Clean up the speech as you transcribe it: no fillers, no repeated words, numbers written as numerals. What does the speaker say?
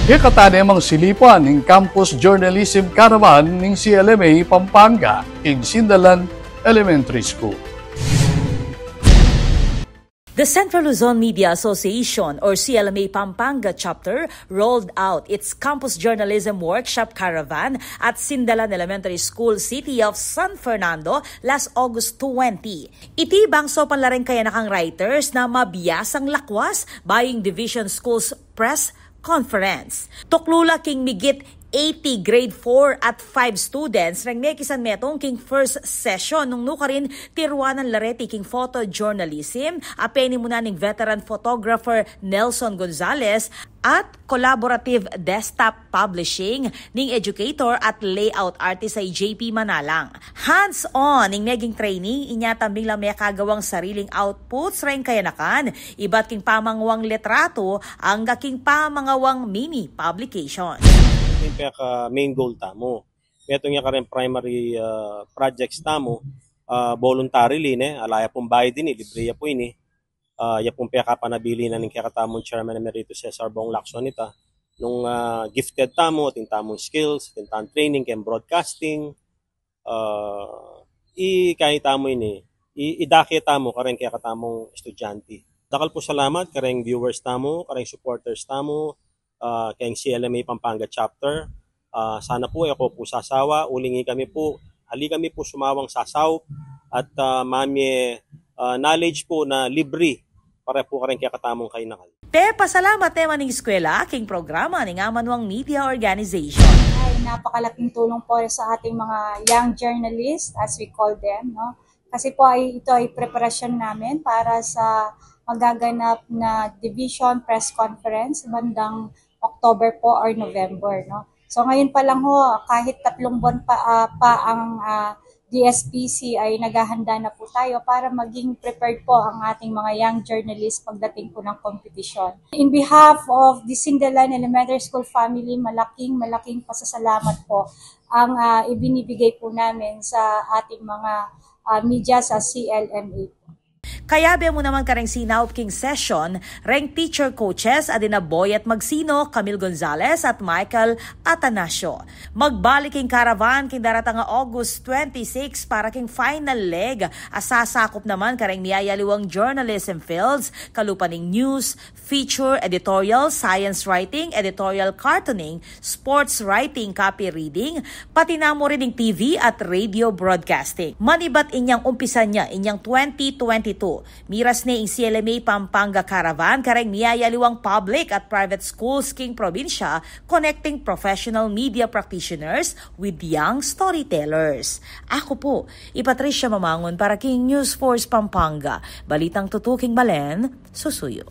Hikatanemang silipan ng Campus Journalism Caravan ng CLMA Pampanga in Sindalan Elementary School. The Central Luzon Media Association or CLMA Pampanga chapter rolled out its Campus Journalism Workshop Caravan at Sindalan Elementary School, City of San Fernando last August 20. Itibang so panlaring kaya nakang writers na mabiyasang lakwas baying Division Schools Press Conference. Tuklula king migit 80 grade 4 at 5 students rang nekisan metong king first session nung nukarin tiruanan lareti king photojournalism apeni muna ning veteran photographer Nelson Gonzalez at collaborative desktop publishing ning educator at layout artist ay JP Manalang. Hands-on ning naging training inyatambing lang may kagawang sariling outputs rang kayanakan iba't king pamangwang litrato ang gaking pamangawang mini publication. Yung main goal tamo. Ito nga ka rin primary projects tamo, voluntarily, alaya pong bayad din, libre po ini. Ya pong panabili na ng kakatamong Chairman Emeritus Cesar Bong Lacson ita. Nung gifted tamo, tintamong skills, tintamong training, kaya broadcasting, kahit tamo ini, idaki tamo, kareng kakatamong estudyante. Dakal po salamat, kareng viewers tamo, kareng supporters tamo, kayong CLMA Pampanga chapter. Sana po ako po sasawa, ulingi kami po, hali kami po sumawang sasaw at mami knowledge po na libre para po ka rin kaya katamong kayo nakal. Te, pasalamat naman ng eskwela, aking programa ng Amanwang Media Organization. Ay napakalaking tulong po sa ating mga young journalists as we call them, no? Kasi po ito ay preparasyon namin para sa magaganap na Division Press Conference bandang October po or November, no? So ngayon pa lang ho, kahit 3 buwan pa ang DSPC ay naghahanda na po tayo para maging prepared po ang ating mga young journalists pagdating po ng competition. In behalf of the Sindalan Elementary School family, malaking pasasalamat po ang ibinibigay po namin sa ating mga media sa CLMA. Kaya be mo naman kareng sinaup king session, rank teacher coaches adina Boy at Magsino, Camille Gonzalez at Michael Atanasio. Magbalik king caravan king daratang August 26 para king final leg. Asasakop naman kareng miyayaliwang journalism fields, kalupaning news, feature, editorial, science writing, editorial cartooning, sports writing, copy reading, pati na mo rin TV at radio broadcasting. Manibat inyang umpisan niya inyang 2022. Miras ni ang CLMA Pampanga Caravan kareng miyayaliwang public at private schools king probinsya connecting professional media practitioners with young storytellers. Ako po, Patricia Mamangon para king News Force Pampanga. Balitang tutuking Balen, susuyo.